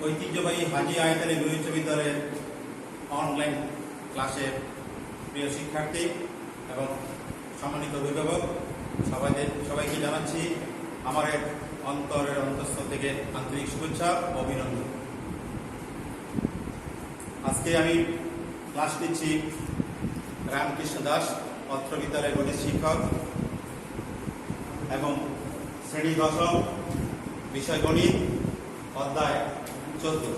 ঐতিহ্যবাহী হাজী আয়াত আলী উচ্চ বিদ্যালয়ের অনলাইন ক্লাসের প্রিয় শিক্ষার্থী এবং সম্মানিত অভিভাবক সবাইকে জানাচ্ছি আমার অন্তরের অন্তঃস্থল থেকে আন্তরিক শুভেচ্ছা ও অভিনন্দন। আজকে আমি ক্লাস নিচ্ছি রামকৃষ্ণ দাস অত্র বিদ্যালয়ের গণিত শিক্ষক এবং শ্রেণী দশম, বিষয় গণিত, অধ্যায় 14।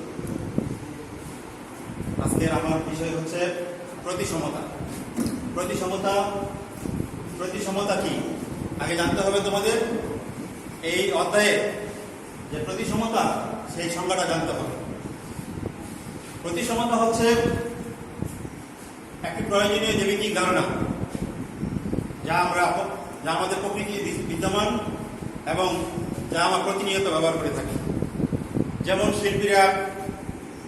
আজকের আমার বিষয় হচ্ছে প্রতিসমতা। প্রতিসমতা কি আগে জানতে হবে তোমাদের। এই অধ্যায়ে যে প্রতিসমতা, সেই সংজ্ঞাটা জানতে হবে। প্রতিসমতা হচ্ছে একটি প্রয়োজনীয় জ্যামিতিক ধারণা যা আমাদের প্রকৃতি বিদ্যমান এবং যা আমরা প্রতিনিয়ত ব্যবহার করে থাকি। যেমন শিল্পীরা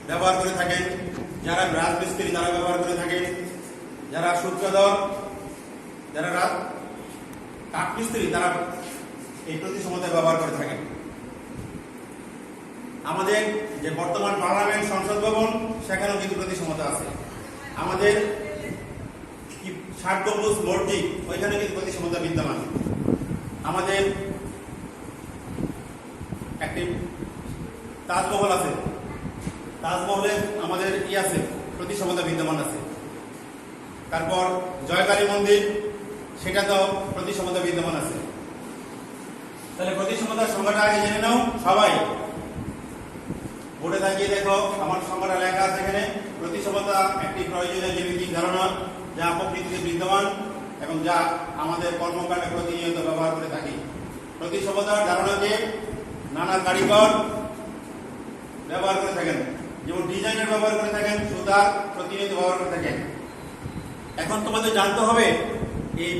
ব্যবহার করে থাকেন, যারা রাজমিস্ত্রি তারা ব্যবহার করে থাকেন, যারা সূত্রধর, যারা কাঠমিস্ত্রি তারা এই প্রতিসমতা ব্যবহার করে থাকেন। আমাদের যে বর্তমান পার্লামেন্ট সংসদ ভবন, সেখানেও কিন্তু প্রতিসমতা আছে। আমাদের 60 গম্বুজ মসজিদ, ওইখানে কিন্তু প্রতিসমতা বিদ্যমান। আমাদের একটি তাজমহল আছে, তাজমহলে আমাদের আছে প্রতিসমতা বিদ্যমান আছে। তারপর জয়কালী মন্দির, সেটাতেও প্রতিসমতা বিদ্যমান আছে। তাহলে প্রতিসমতার সংজ্ঞাটা আগে জেনে নাও সবাই। বোর্ডে তাকিয়ে দেখো, আমার সংজ্ঞাটা লেখা আছে এখানে। প্রতিসমতা একটি প্রয়োজনীয় জ্যামিতিক ধারণা যা প্রকৃতিতে বিদ্যমান এবং যা আমাদের কর্মকাণ্ডে প্রতিনিয়ত ব্যবহার করে থাকি। প্রতিসমতার ধারণাকে নানা কারিগর ব্যবহার করে থাকেন, যেমন ডিজাইনার ব্যবহার করে থাকেন, সুতার প্রতিনিয়ত ব্যবহার করে থাকেন। এখন তোমাদের জানতে হবে এই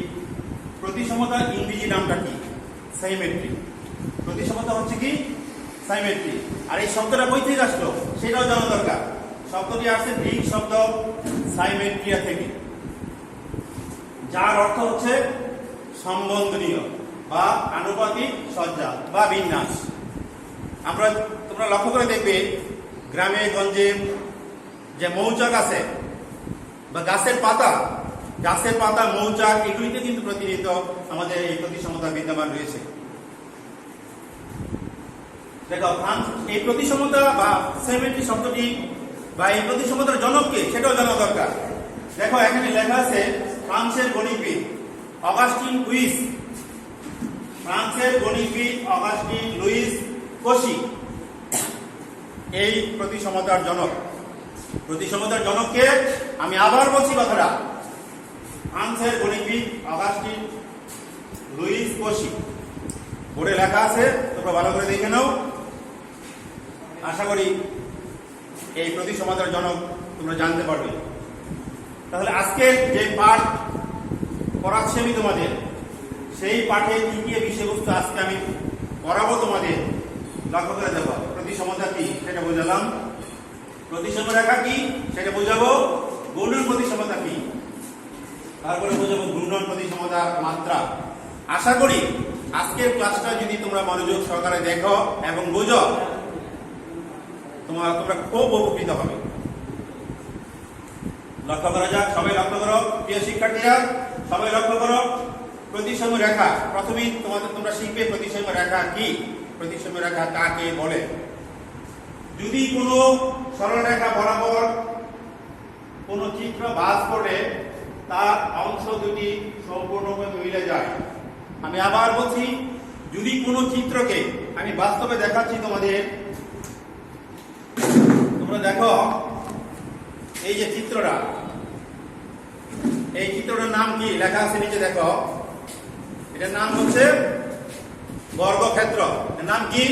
প্রতিসমতার ইংরেজি নামটা কি। সাইমেট্রি। প্রতিসমতা হচ্ছে কি? সাইমেট্রি। আর এই শব্দটা কই থেকে আসলো সেটাও জানা দরকার। শব্দটি আসছে গ্রিক শব্দ সাইমেট্রিয়া থেকে, যার অর্থ হচ্ছে সম্বন্ধনীয় বা আনুপাতিক সজ্জা বা বিন্যাস। তোমরা লক্ষ্য করে দেখবে, গ্রামে গঞ্জে যে মৌচাক আছে বা গাছের পাতা, মৌচাক, এগুলিতে কিন্তু প্রতিনিয়ত আমাদের এই প্রতিসমতা বিদ্যমান রয়েছে। দেখো, এই প্রতিসমতা বা সাইমেট্রি শব্দটি বা এই প্রতিসমতার জনককে সেটাও জানা দরকার। দেখো, এখানে লেখা আছে ফ্রান্সের গণিতবিদ অগাস্টিন লুইস। ফ্রান্সের গণিতবিদ অগাস্টিন লুইস কোশি এই প্রতিসমতার জনক। প্রতিসমতার জনককে আমি আবার বলছি কথাটা, ফ্রান্সের গণিতবিদ অগাস্টিন লুইস কোশি। বোর্ডে লেখা আছে, তোমরা ভালো করে দেখে নাও। আশা করি এই প্রতিসমতার জনক তোমরা জানতে পারবে। তাহলে আজকে যে পাঠ পড়াচ্ছি আমি তোমাদের, সেই পাঠে কি কি বিষয়বস্তু আজকে আমি পড়াবো তোমাদের লক্ষ্য করে দেব। প্রতিসমতা কি সেটা বোঝালাম, প্রতিসম রেখা কি সেটা বোঝাবো, ঘূর্ণন প্রতিসমতা কি, তারপরে বোঝাবো ঘূর্ণন প্রতিসমতার মাত্রা। আশা করি আজকের ক্লাসটা যদি তোমরা মনোযোগ সহকারে দেখো এবং বোঝো, তোমরা খুব উপকৃত হবে। লক্ষ্য করা যাক, সবাই লক্ষ্য করো, প্রিয় শিক্ষার্থীরা সবাই লক্ষ্য করো। প্রতিসম রেখা, প্রথমেই তোমরা শিখবে প্রতিসম রেখা কি, প্রতিসম রেখা কাকে বলে। যদি কোনো সরল রেখা বরাবর কোন চিত্র ভাঁজ করে তার অংশ দুটি সম্পূর্ণভাবে মিলে যায়। আমি আবার বলছি, যদি কোনো চিত্রকে, আমি বাস্তবে দেখাচ্ছি তোমাদের, তোমরা দেখো এই যে চিত্রটা, এই চিত্রটার নাম কি লেখা আছে নিচে দেখো, এটার নাম হচ্ছে বর্গক্ষেত্র। এর নাম কি?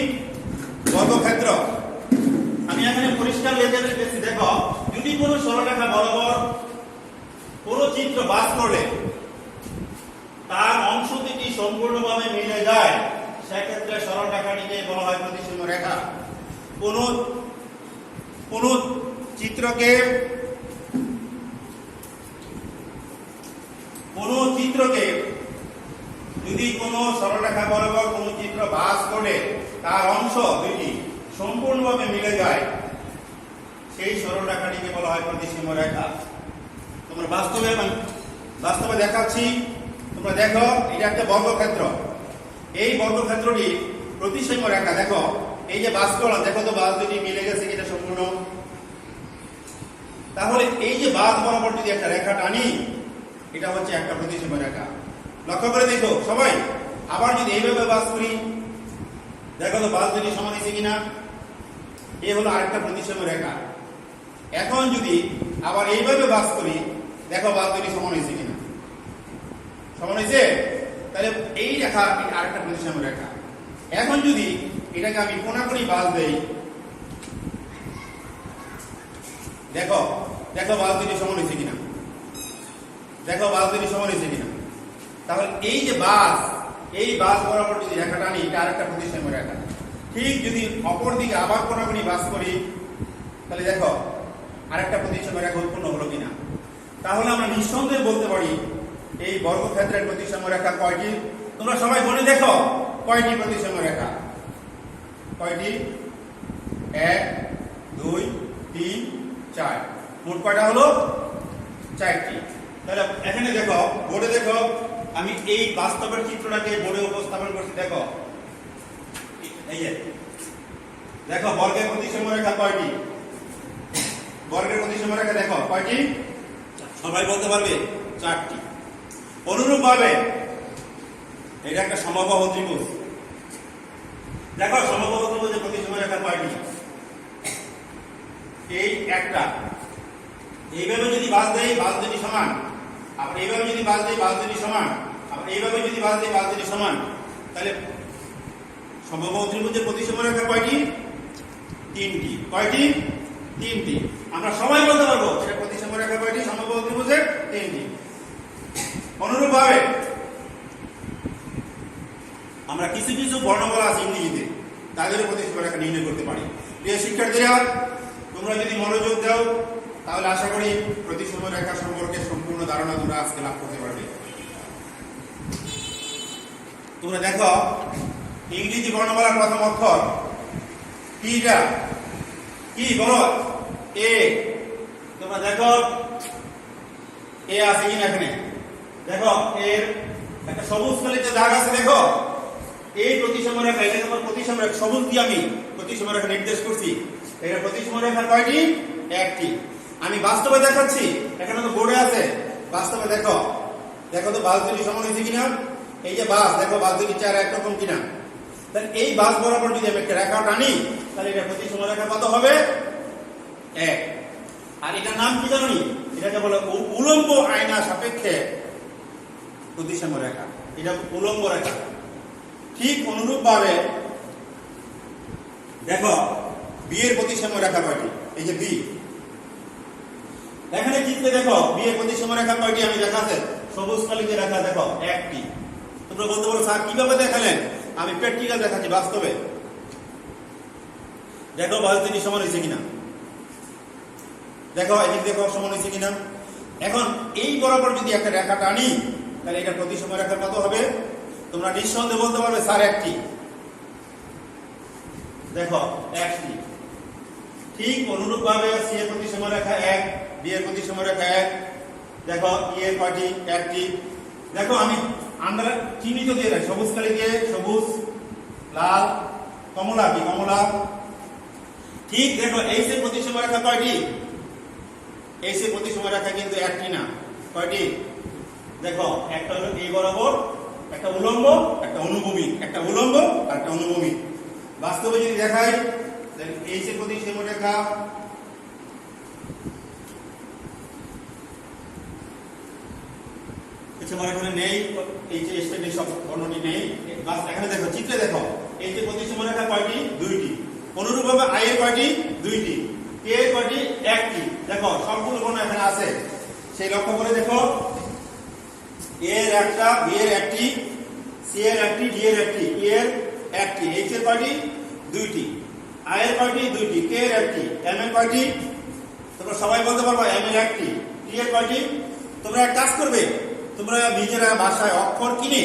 বর্গক্ষেত্র। আমি এখানে পরিষ্কার লিখেছি, দেখো, যদি কোনো সরলরেখা বরাবর কোনো চিত্র ভাঁজ করলে তার অংশ দুটি সম্পূর্ণভাবে মিলে যায়, সেক্ষেত্রে সরলরেখাটিকে বলা হয় প্রতিসম রেখা। কোন চিত্রকে যদি কোনো সরলরেখা বরাবর কোনো চিত্র ভাঁজ করে তার অংশ দুটি সম্পূর্ণভাবে মিলে যায় সেই সরল রেখাটিকে বলা হয় প্রতিসম রেখা। তোমরা বাস্তবে দেখাচ্ছি, তোমরা দেখো এটা একটা বর্গক্ষেত্র। এই বর্গক্ষেত্রটি প্রতিসম রেখা। দেখো এই যে বাস করলাম, দেখো তো বাস দুটি মিলে গেছে কিনা সম্পূর্ণ। তাহলে এই যে বাস বরাবর যদি একটা রেখা টানি, এটা হচ্ছে একটা প্রতিসম রেখা। লক্ষ্য করে দেখো সবাই। আবার যদি এইভাবে বাস করি, দেখো তো বাস দুটি সমান হয়েছে কিনা। এ হলো আরেকটা প্রতিসম রেখা। এখন যদি আবার এইভাবে বাস করি, দেখো বাস দুটি সমান হয়েছে কিনা। সমান হয়েছে। তাহলে এই রেখা আরেকটা প্রতিসম রেখা। এখন যদি এটাকে আমি কোণাকুণি বাস দেই, দেখো দেখো বাস দুটি সমান হয়েছে কিনা। দেখো বাস দুটি সমান হয়েছে কিনা। তাহলে এই যে বাস, এই বাস বরাবর যদি রেখা টানি, এটা আরেকটা প্রতিসম রেখা। ঠিক যদি অপর দিকে আবার কোণাকুণি বাস করি, তাহলে দেখো আরেকটা প্রতিসম রেখা উৎপন্ন হলো কিনা। তাহলে আমরা নিঃসন্দেহে বলতে পারি এই বর্গক্ষেত্রের প্রতিসম রেখা কয়টি। তোমরা সবাই বলে দেখো কয়টি প্রতিসম রেখা। কয়টি? 1 2 3 4। মোট কয়টা হলো? 4টি। তাহলে এখানে দেখো, বোর্ডে দেখো, আমি এই বাস্তবের চিত্রটাকে বোর্ডে উপস্থাপন করছি। দেখো এই যে দেখো বর্গের প্রতিসম রেখা কয়টি। বর্গের প্রতিসম রেখা দেখো কয়টি। সবাই বলতে পারবে 4টি। অনুরূপভাবে এটা একটা সমবাহু ত্রিভুজ। দেখো সমবাহু ত্রিভুজের প্রতিসম রেখা কয়টি। এই একটা। এইভাবে যদি বাস দেই, বাস দুটি সমান। আবার এইভাবে যদি বাস দেই, বাস দুটি সমান। আবার এইভাবে যদি বাস দেই, বাস দুটি সমান। তাহলে সমবাহু ত্রিভুজের প্রতিসম রেখা কয়টি? 3টি। কয়টি? 3টি। আমরা সবাই বলতে পারবো এটা প্রতিসম রেখা কয়টি সমবাহু ত্রিভুজের? 3টি। অনুরূপভাবে আমরা কিছু কিছু বর্ণমালা আছে ইংরেজিতে, তাদের প্রতিসম রেখা নির্ণয় করতে পারি। প্রিয় শিক্ষার্থীরা, তোমরা যদি মনোযোগ দাও তাহলে আশা করি প্রতিসম রেখা সম্পর্কে সম্পূর্ণ ধারণা তোমরা আজকে লাভ করতে পারবে। তোমরা দেখো ইংরেজি বর্ণমালার প্রথম অক্ষর কিটা কি বলো? এ। তোমরা দেখো এ আছে কিনা এখানে। দেখো এর একটা সবুজ কালিতে দাগ আছে। দেখো এই প্রতিসম রেখা, এটা তোমার প্রতিসম রেখা। সবুজ দিয়ে আমি প্রতিসম রেখা নির্দেশ করছি। এটা প্রতিসম রেখা কয়টি? 1টি। আমি বাস্তবে দেখাচ্ছি, এখানে তো বোর্ডে আছে। বাস্তবে দেখো, দেখো তো বাস দুটি সমান হয়েছে কিনা। এই যে বাস, দেখো বাস দুটি 4 একরকম কিনা। তাহলে এই বাস বরাবর যদি আমি একটা রেখা টানি, তাহলে এটা প্রতিসম রেখা কত হবে? 1। আর এটার নাম কি জানি? এটাকে বলে উলম্ব আয়না সাপেক্ষে প্রতিসম রেখা। এটা উলম্ব রেখা। ঠিক অনুরূপভাবে দেখো বি এর প্রতিসম রেখা কয়টি। এই যে বি, এখানে চিত্রে দেখো বি এর প্রতিসম রেখা কয়টি আমি দেখাতে। সবুজ কালিতে রেখা দেখো 1টি। তোমরা বলতে পারো স্যার কিভাবে দেখালেন? আমি প্র্যাকটিক্যাল দেখাচ্ছি বাস্তবে। দেখো বাস দুটি সমান হয়েছে কিনা। দেখো এদিকে দেখো সমান হয়েছে কিনা। এখন এই বরাবর যদি একটা রেখা টানি, তাহলে এটা প্রতিসম রেখা কত হবে? তোমরা নিঃসন্দেহে বলতে পারবে স্যার 1টি। দেখো 1টি। ঠিক অনুরূপভাবে সি এর প্রতিসম রেখা 1, বি এর প্রতিসম রেখা 1। দেখো ই এর কয়টি? 1টি। দেখো আমি আমরা চিহ্নিত দিয়ে রাখি, সবুজ কালি দিয়ে সবুজ, লাল, কমলা কি কমলা। ঠিক দেখো এইচ এর প্রতিসম রেখা কয়টি? এইচ এর প্রতিসম রেখা কিন্তু 1টি না। কয়টি? দেখো একটা হলো এই বরাবর, একটা উলম্ব, একটা অনুভূমিক। একটা উলম্ব আর একটা অনুভূমিক। বাস্তবে যদি দেখাই, তাহলে এইচ এর প্রতিসম রেখা আমার এখানে নেই। এই যে স্টেডি সব বর্ণটি নেই। এখানে দেখো চিত্রে দেখো এই যে প্রতিসম রেখা কয়টি? 2টি। অনুরূপভাবে আই এর কয়টি? 2টি। কে এর কয়টি? 1টি। দেখো সবগুলো বর্ণ এখানে আছে, সেই লক্ষ্য করে দেখো। এ এর একটা, বি এর 1টি, সি এর 1টি, ডি এর 1টি, ই এর 1টি, এইচ এর কয়টি? 2টি। আই এর কয়টি? 2টি। কে এর 1টি। এম এর কয়টি? তোমরা সবাই বলতে পারবে এম এর 1টি। টি এর কয়টি? তোমরা এক কাজ করবে, তোমরা নিজেরা ভাষায় অক্ষর কিনে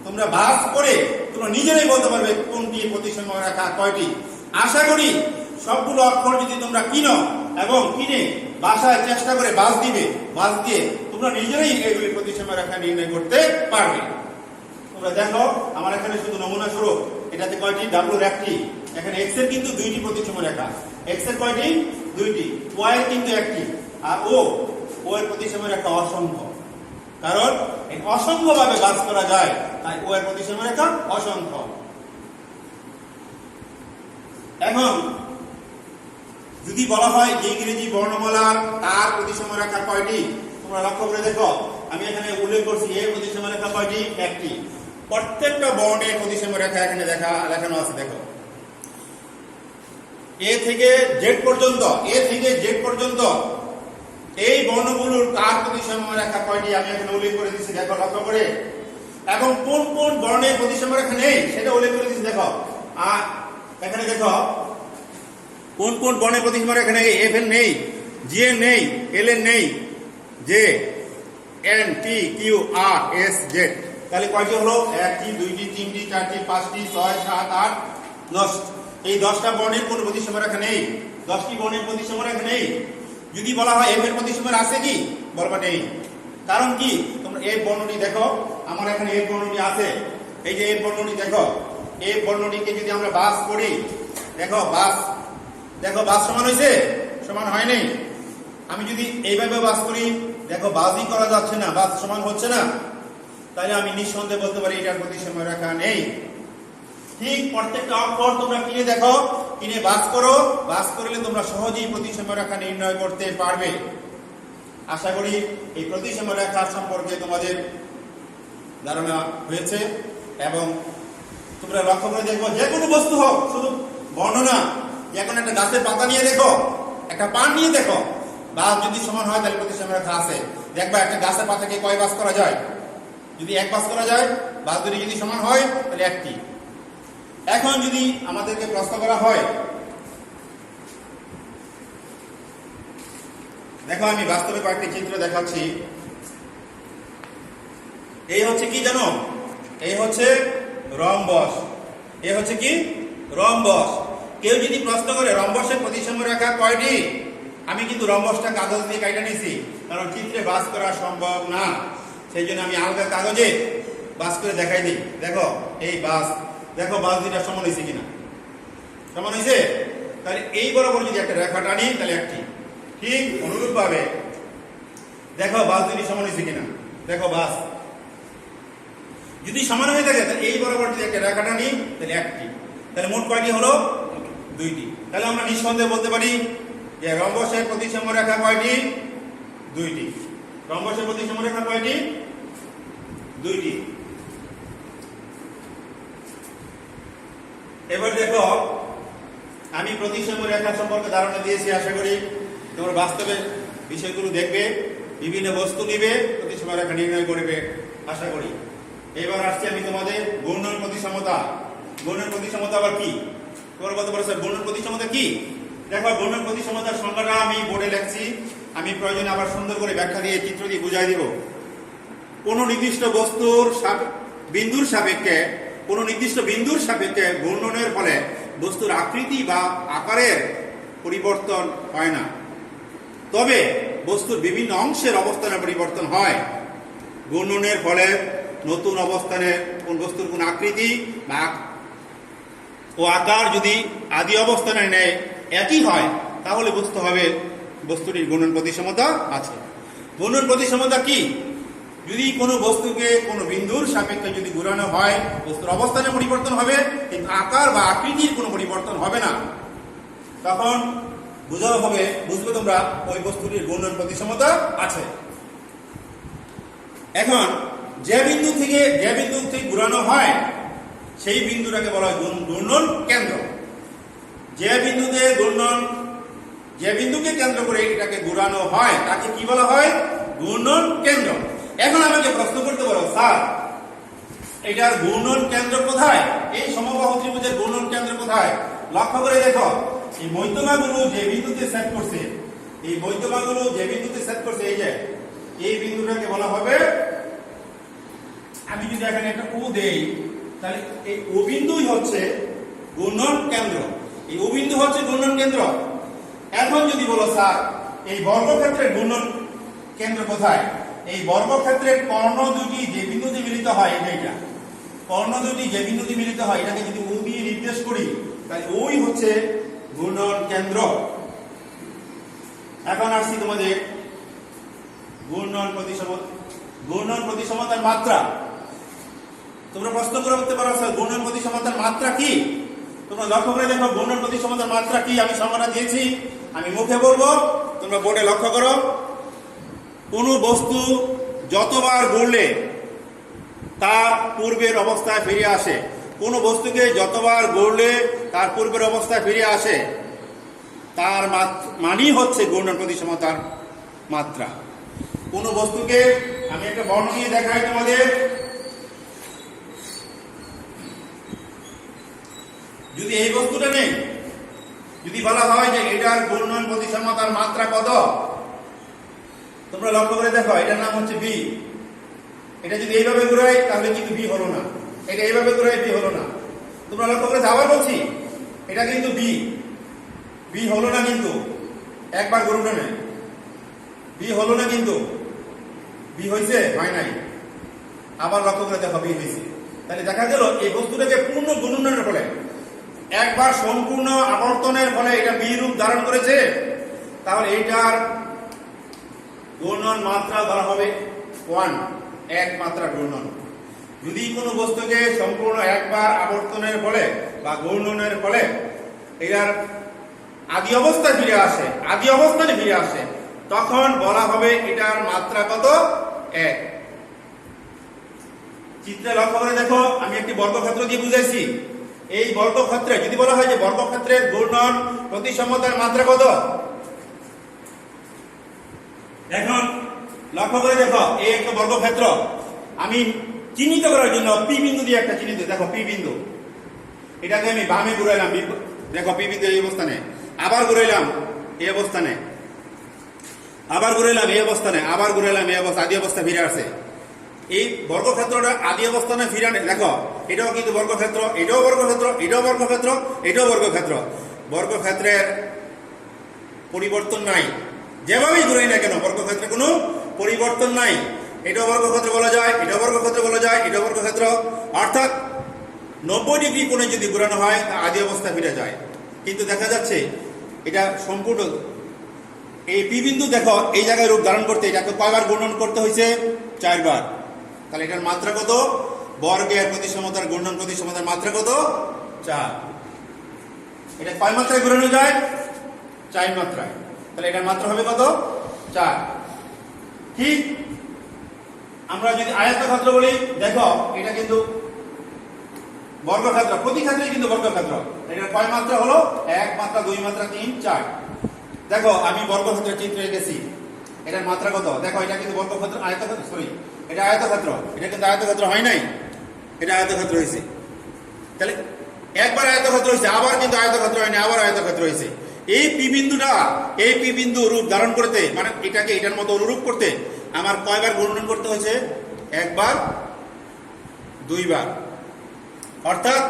তোমরা ভাগ করে তোমরা নিজেরাই বলতে পারবে কোনটি প্রতিসম রেখা কয়টি। আশা করি সবগুলো অক্ষর যদি তোমরা কিনো এবং কিনে বাসায় চেষ্টা করে বাস দিবে, বাস দিয়ে তোমরা নিজেরাই এগুলি প্রতিসম রেখা নির্ণয় করতে পারবে। তোমরা দেখো আমার এখানে শুধু নমুনা স্বরূপ এটাতে কয়টি ডাব্লুর একটি, এখানে এক্স এর কিন্তু দুইটি প্রতিসম রেখা, এক্স এর কয়টি দুইটি, ওয়াই এর কিন্তু একটি, আর ও এর প্রতিসম রেখা অসংখ্য, কারণ অসংখ্য ভাবে বাস করা যায়, তাই ও এর প্রতিসম রেখা অসংখ্য। এখন যদি বলা হয় যে ইংরেজি বর্ণমালার তার প্রতিসম রেখা কয়টি, তোমরা লক্ষ্য করে দেখো আমি এখানে উল্লেখ করছি এর প্রতিসম রেখা কয়টি, একটি। প্রত্যেকটা বর্ণের প্রতিসম রেখা এখানে লেখানো আছে, দেখো এ থেকে জেড পর্যন্ত, এ থেকে জেড পর্যন্ত এই বর্ণগুলোর তার প্রতিসম রেখা কয়টি আমি এখানে উল্লেখ করে দিচ্ছি, দেখো লক্ষ্য করে। এবং কোন কোন বর্ণের প্রতিসম রেখা নেই সেটা উল্লেখ করে দিচ্ছি, দেখো আর এখানে দেখো কোন কোন বর্ণের প্রতিসম রেখা নেই, এফ এর নেই, জি এর নেই, এল এর নেই, J N T Q R S Z. তাহলে কয়টি হলো, একটি দুইটি তিনটি চারটি পাঁচটি ছয় সাত আট 10, এই 10টা বর্ণের কোন প্রতিসম রেখা নেই, 10টি বর্ণের প্রতিসম রেখা নেই। যদি বলা হয় এফ এর প্রতিসম আছে কি, বলবা নেই। কারণ কি, তোমরা এই বর্ণটি দেখো আমার এখানে এই বর্ণটি আছে, এই যে এই বর্ণটি দেখো, এই বর্ণটিকে যদি আমরা বাস করি, দেখো বাস সমান হয়েছে, সমান হয়নি। আমি যদি এইভাবে বাস করি, দেখো বাসই করা যাচ্ছে না, বাস সমান হচ্ছে না, তাহলে আমি নিঃসন্দেহে বলতে পারি এটার প্রতিসম রেখা নেই। ঠিক প্রত্যেকটা অক্ষর তোমরা কিনে দেখো, কিনে বাস করো, বাস করলে তোমরা সহজেই প্রতিসম রেখা নির্ণয় করতে পারবে। আশা করি এই প্রতিসম রেখা সম্পর্কে তোমাদের ধারণা হয়েছে। এবং তোমরা লক্ষ্য করে দেখবো যে কোনো বস্তু হোক, শুধু বর্ণনা, যে কোনো একটা গাছের পাতা নিয়ে দেখো, একটা পান নিয়ে দেখো, বাস যদি সমান হয় তাহলে প্রতিসম রেখা আছে। দেখবা একটা গাছের পাতাকে কয় বাস করা যায়, যদি এক বাস করা যায়, বাস দুটি যদি সমান হয় তাহলে একটি। এখন যদি আমাদেরকে প্রশ্ন করা হয়, দেখো আমি বাস্তবে কয়েকটি চিত্র দেখাচ্ছি। এই হচ্ছে কি জানো, এই হচ্ছে রম্বস, এই হচ্ছে কি রম্বস। কেউ যদি প্রশ্ন করে রম্বসের প্রতিসম রেখা কয়টি, আমি কিন্তু রম্বসটা কাগজ দিয়ে কাটা নিয়েছি, কারণ চিত্রে বাস করা সম্ভব না, সেই জন্য আমি আলগা কাগজে বাস করে দেখাই দিই। দেখো এই বাস, দেখো বাস দুইটা সমান হয়েছে কিনা, সমান হয়েছে। তাহলে এই বরাবর যদি একটা রেখা টানি তাহলে একটি। ঠিক অনুরূপ ভাবে দেখো বাস দুটি সমান হয়েছে কিনা, দেখো বাস যদি সমান হয়ে থাকে তাহলে এই বরাবর যদি একটা রেখা টানি তাহলে একটি। তাহলে মোট কয়টি হলো, দুইটি। তাহলে আমরা নিঃসন্দেহে বলতে পারি যে রম্বসের প্রতিসম রেখা কয়টি, দুইটি। রম্বসের প্রতিসম রেখা কয়টি, দুইটি। এবার দেখো আমি প্রতিসম রেখা সম্পর্কে ধারণা দিয়েছি, আশা করি তোমরা বাস্তবে বিষয়গুলো দেখবে, বিভিন্ন বস্তু নিবে, প্রতিসম রেখা নির্ণয় করবে আশা করি। এবার আসছি আমি তোমাদের ঘূর্ণন প্রতিসমতা। ঘূর্ণন প্রতিসমতা আবার কি, তোমরা বলতে পারো স্যার ঘূর্ণন প্রতিসমতা কি? দেখো ঘূর্ণন প্রতিসমতার সংজ্ঞাটা আমি বোর্ডে লিখছি, আমি প্রয়োজনে আবার সুন্দর করে ব্যাখ্যা দিয়ে চিত্র দিয়ে বুঝাই দিব। কোন নির্দিষ্ট বস্তুর বিন্দুর সাপেক্ষে, কোন নির্দিষ্ট বিন্দুর সাপেক্ষে ঘূর্ণনের ফলে বস্তুর আকৃতি বা আকারের পরিবর্তন হয় না, তবে বস্তুর বিভিন্ন অংশের অবস্থানের পরিবর্তন হয়। ঘূর্ণনের ফলে নতুন অবস্থানে কোন বস্তুর কোন আকৃতি বা ও আকার যদি আদি অবস্থানে নেয় একই হয়, তাহলে বুঝতে হবে বস্তুটির ঘূর্ণন প্রতিসমতা আছে। ঘূর্ণন প্রতিসমতা কি? যদি কোনো বস্তুকে কোনো বিন্দুর সাপেক্ষে যদি ঘুরানো হয়, বস্তুর অবস্থানে পরিবর্তন হবে, কিন্তু আকার বা আকৃতির কোনো পরিবর্তন হবে না, তখন বুঝবে তোমরা ওই বস্তুটির ঘূর্ণন প্রতিসমতা আছে। এখন যে বিন্দু থেকে ঘুরানো হয় সেই বিন্দুটাকে বলা হয় ঘূর্ণন কেন্দ্র। যে বিন্দুকে কেন্দ্র করে এটাকে ঘুরানো হয় তাকে কি বলা হয়? ঘূর্ণন কেন্দ্র। এখন আমাকে প্রশ্ন করতে পারো, স্যার এটার ঘূর্ণন কেন্দ্র কোথায়? এই সমবাহু ত্রিভুজের ঘূর্ণন কেন্দ্র কোথায়? লক্ষ্য করে দেখো, এই মধ্যমাগুলো যে বিন্দুতে সেট করছে, এই মধ্যমাগুলো যে বিন্দুতে সেট করছে, এই যে এই বিন্দুটাকে বলা হবে, আমি যদি এখানে একটা ও দেই তাহলে এই ও বিন্দুই হচ্ছে ঘূর্ণন কেন্দ্র। এই ও বিন্দু হচ্ছে ঘূর্ণন কেন্দ্র। এখন যদি বলো স্যার এই বর্গক্ষেত্রের ঘূর্ণন কেন্দ্র কোথায়, এই বর্গক্ষেত্রের কর্ণ দুটি যে বিন্দুতে মিলিত হয় এটা কর্ণ দুটি যে বিন্দুতে মিলিত হয় এটাকে যদি ও দিয়ে নির্দেশ করি তাহলে ওই হচ্ছে ঘূর্ণন কেন্দ্র। এখন আসছি তোমাদের ঘূর্ণন প্রতিসমতার মাত্রা। তোমরা প্রশ্ন করতে পারো স্যার ঘূর্ণন প্রতিসমতার মাত্রা কি? তোমরা লক্ষ্য করে দেখো ঘূর্ণন প্রতিসমতার মাত্রা কি। আমি সংজ্ঞাটা দিয়েছি, আমি মুখে বলবো, তোমরা বোর্ডে লক্ষ্য করো। কোন বস্তু যতবার ঘুরলে তার পূর্বের অবস্থায় ফিরে আসে, কোন বস্তুকে যতবার ঘুরলে তার পূর্বের অবস্থায় ফিরে আসে তার মানই হচ্ছে ঘূর্ণন প্রতিসমতার মাত্রা। কোন বস্তুকে আমি একটা বর্ণ নিয়ে দেখাই তোমাদের। যদি এই বস্তুটা নেই, যদি বলা হয় যে এটার ঘূর্ণন প্রতিসমতার মাত্রা কত, তোমরা লক্ষ্য করে দেখো এটার নাম হচ্ছে বি। এটা যদি এইভাবে ঘুরাই তাহলে কিন্তু বি হলো না, এটা এইভাবে ঘুরাই বি হলো না। তোমরা লক্ষ্য করে আবার বলছি এটা কিন্তু বি হলো না, কিন্তু একবার ঘুরুন না, বি হলো না, কিন্তু বি হয়েছে, হয় নাই। আবার লক্ষ্য করে দেখো বি হয়েছে। তাহলে দেখা গেল এই বস্তুটাকে পূর্ণ ঘূর্ণনের ফলে, একবার সম্পূর্ণ আবর্তনের ফলে এটা বি রূপ ধারণ করেছে। তাহলে এইটার ঘূর্ণন মাত্রা ধরা হবে 1, এক মাত্রা ঘূর্ণন। যদি কোনো বস্তুকে সম্পূর্ণ একবার আবর্তনের ফলে বা ঘূর্ণনের ফলে এটার আদি অবস্থায় ফিরে আসে, আদি অবস্থানে ফিরে আসে, তখন বলা হবে এটার মাত্রা কত? 1। চিত্রে লক্ষ্য করে দেখো আমি একটি বর্গক্ষেত্র দিয়ে বুঝাইছি। এই বর্গক্ষেত্রে যদি বলা হয় যে বর্গক্ষেত্রের ঘূর্ণন প্রতিসমতার মাত্রা কত, এখন লক্ষ্য করে দেখো এই একটা বর্গক্ষেত্র। আমি চিহ্নিত করার জন্য পি বিন্দু দিয়ে একটা চিহ্নিত, দেখো পি বিন্দু, এটাকে আমি বামে ঘুরাইলাম, দেখো পি বিন্দু এই অবস্থানে, আবার ঘুরাইলাম এই অবস্থানে, আবার ঘুরাইলাম এই অবস্থানে, আবার ঘুরাইলাম এই অবস্থা, আদি অবস্থা ফিরে আসে। এই বর্গক্ষেত্রটা আদি অবস্থানে ফিরে আনে। দেখো এটাও কিন্তু বর্গক্ষেত্র, এটাও বর্গক্ষেত্র, এটাও বর্গক্ষেত্র, এটাও বর্গক্ষেত্র। বর্গক্ষেত্রের পরিবর্তন নাই, যেভাবেই ঘুরাই না কেন বর্গক্ষেত্রে কোনো পরিবর্তন নাই। এটাও বর্গক্ষেত্র বলা যায়, এটাও বর্গক্ষেত্র বলা যায়, এটাও বর্গক্ষেত্র। অর্থাৎ 90 ডিগ্রি কোণে যদি ঘুরানো হয় তা আদি অবস্থায় ফিরে যায়। কিন্তু দেখা যাচ্ছে এটা সম্পূর্ণ এই পি বিন্দু, দেখো এই জায়গায় রূপ ধারণ করতে এটাকে কয়বার ঘূর্ণন করতে হয়েছে? 4 বার। তাহলে এটার মাত্রা কত? বর্গের প্রতিসমতার ঘূর্ণন প্রতিসমতার মাত্রা কত? 4। এটা কয় মাত্রায় ঘুরানো যায়? 4 মাত্রায়। তাহলে এটার মাত্রা হবে কত? 4। ঠিক আমরা যদি আয়তক্ষেত্র বলি, দেখো এটা কিন্তু বর্গক্ষেত্র, প্রতি ক্ষেত্রে কিন্তু বর্গক্ষেত্র। এটার কয় মাত্রা হলো? 1 মাত্রা, 2 মাত্রা, 3, 4। দেখো আমি বর্গক্ষেত্রের চিত্রে এঁকেছি, এটার মাত্রা কত? দেখো এটা কিন্তু বর্গক্ষেত্র, আয়তক্ষেত্র, সরি এটা আয়তক্ষেত্র, এটা কিন্তু আয়তক্ষেত্র হয় নাই, এটা আয়তক্ষেত্র হয়েছে। তাহলে একবার আয়তক্ষেত্র হয়েছে, আবার কিন্তু আয়তক্ষেত্র হয়নি, আবার আয়তক্ষেত্র হয়েছে। এই পি বিন্দুটা, এই পি বিন্দু রূপ ধারণ করতে, মানে এটাকে এটার মতো অনুরূপ করতে আমার কয়বার ঘূর্ণন করতে হয়েছে? 1 বার, 2 বার। অর্থাৎ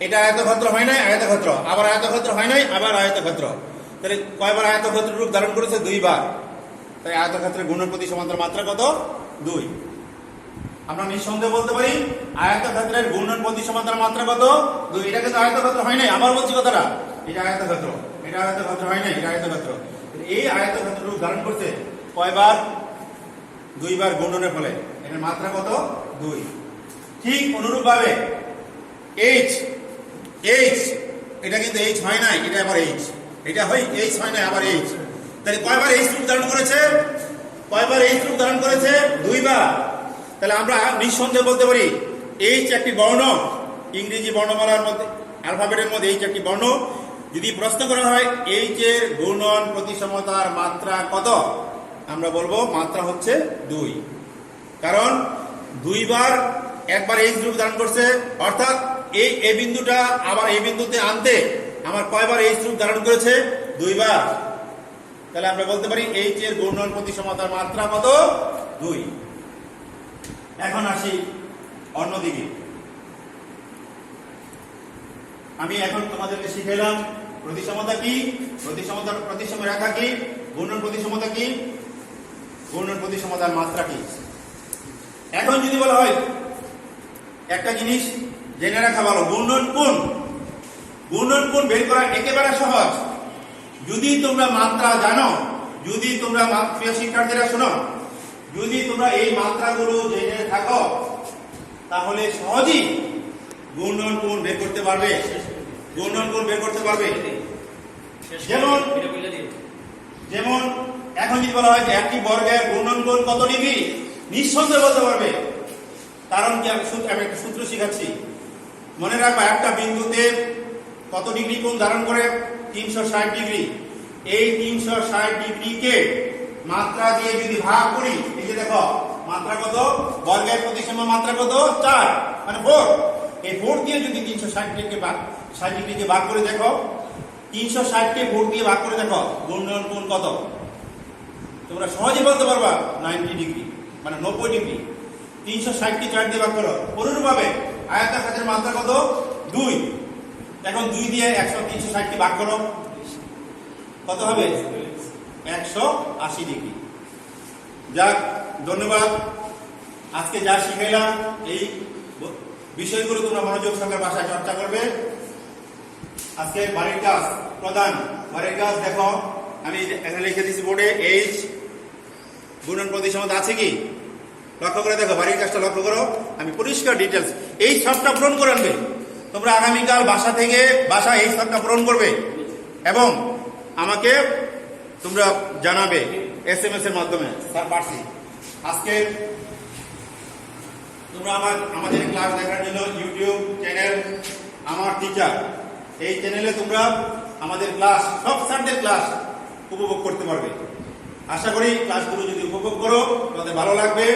এটা আয়তক্ষেত্র হয় নাই, আয়তক্ষেত্র, আবার আয়তক্ষেত্র হয় নাই, আবার আয়তক্ষেত্র। তাহলে কয়বার আয়তক্ষেত্র রূপ ধারণ করেছে? 2 বার। তাই আয়তক্ষেত্রের ঘূর্ণন প্রতিসমতার মাত্রা কত? 2। আমরা নিঃসন্দেহে বলতে পারি আয়তক্ষেত্রের ঘূর্ণন প্রতিসমতার মাত্রা কত? 2। এটা কিন্তু আয়তক্ষেত্র হয় নাই, আবার বলছি কথাটা, এটা আয়তক্ষেত্র, এটা আয়তক্ষেত্র হয় নাই, এটা আয়তক্ষেত্র। এই আয়তক্ষেত্র রূপ ধারণ করতে কয়বার? 2 বার ঘূর্ণনের ফলে এটার মাত্রা কত? 2। ঠিক অনুরূপ ভাবে এইচ, এটা কিন্তু এইচ হয় নাই, এটা আবার এইচ, এটা হয় এইচ হয় নাই, আবার এইচ। তাহলে কয়বার এইচ রূপ ধারণ করেছে? কয়বার এইচ রূপ ধারণ করেছে? 2 বার। তাহলে আমরা নিঃসন্দেহে বলতে পারি এইচ একটি বর্ণ, ইংরেজি বর্ণমালার মধ্যে, অ্যালফাবেটের মধ্যে এইচ একটি বর্ণ। যদি প্রশ্ন করা হয় এইচ এর ঘূর্ণন প্রতিসমতার মাত্রা কত, আমরা বলবো মাত্রা হচ্ছে 2। কারণ 2 বার একবার এইচ রূপ ধারণ করছে, অর্থাৎ এই বিন্দুটা আবার এই বিন্দুতে আনতে আমার কয়বার এইচ রূপ ধারণ করেছে? 2 বার। তাহলে আমরা বলতে পারি এইচ এর ঘূর্ণন প্রতিসমতার মাত্রা কত? 2। এখন আসি অন্যদিকে। আমি এখন তোমাদেরকে শিখাইলাম প্রতিসমতা কি? প্রতিসম রেখা কি? ঘূর্ণন প্রতিসমতা কি? ঘূর্ণন প্রতিসমতার মাত্রা কি? এখন যদি বলা হয় একটা জিনিস জেনে রাখা ভালো, ঘূর্ণন কোণ। ঘূর্ণন কোণ বের করা একেবারে সহজ যদি তোমরা মাত্রা জানো। যদি তোমরা প্রিয় শিক্ষার্থীরা শোনো, যদি তোমরা এই মাত্রাগুলো জেনে থাকো তাহলে সহজেই ঘূর্ণন কোণ বের করতে পারবে। ঘূর্ণন কোণ বের করতে পারবে। যেমন এখন যদি বলা হয় যে একটি বর্গের ঘূর্ণন কোণ কত ডিগ্রি, নিঃসন্দেহে বলতে পারবে। কারণ কি? আমি একটা সূত্র শিখাচ্ছি, মনে রাখবা একটা বিন্দুতে কত ডিগ্রি কোণ ধারণ করে? 360 ডিগ্রি। এই 360 ডিগ্রিকে মাত্রা দিয়ে যদি ভাগ করি, এই যে দেখো মাত্রা কত, বর্গের প্রতিসম মাত্রা কত? 4 মানে 4। এই 4 দিয়ে যদি 360 ডিগ্রিকে ভাগ করে দেখো, 360 কে 4 দিয়ে ভাগ করে দেখো ঘূর্ণন কোণ কত, তোমরা সহজে বলতে পারবা 90 ডিগ্রি মানে 90 ডিগ্রি। 360 কে 4 দিয়ে ভাগ করো। অনুরূপভাবে আয়তাকারের মাত্রা কত? 2। এখন 2 দিয়ে 360 কে ভাগ করো, কত হবে? 180 ডিগ্রি। যাক, ধন্যবাদ। আজকে যা শিখাইলাম এই বিষয়গুলো তোমরা মনোযোগ সহকারে বাসায় চর্চা করবে। আজকে বাড়ির কাজ প্রধান। বাড়ির কাজ দেখো আমি এখানে লিখে দিয়েছি বোর্ডে, এইচ ঘূর্ণন প্রতিসমতা আছে কি লক্ষ্য করে দেখো। বাড়ির কাজটা লক্ষ্য করো, আমি পরিষ্কার ডিটেলস এই সবটা পূরণ করে আনবে। তোমরা আগামীকাল বাসা এই সবটা পূরণ করবে এবং আমাকে তোমরা জানাবে SMS এর মাধ্যমে, স্যার পারছি। আজকে তোমরা আমাদের ক্লাস দেখার জন্য ইউটিউব চ্যানেল আমার টিচার, এই চ্যানেলে তোমরা আমাদের ক্লাস, সব স্যারদের ক্লাস উপভোগ করতে পারবে। আশা করি ক্লাসগুলো যদি উপভোগ করো তোমাদের ভালো লাগবে।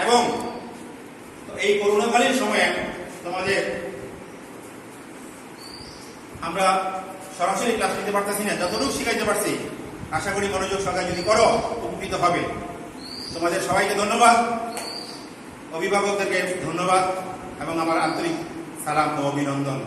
এবং এই করোনাকালীন সময়ে তোমাদের আমরা সরাসরি ক্লাস নিতে পারতেছি না, যতটুকু শিখাইতে পারছি আশা করি মনোযোগ সহকারে যদি করো উপকৃত হবে। তোমাদের সবাইকে ধন্যবাদ, অভিভাবকদেরকে ধন্যবাদ এবং আমার আন্তরিক সালাম ও অভিনন্দন।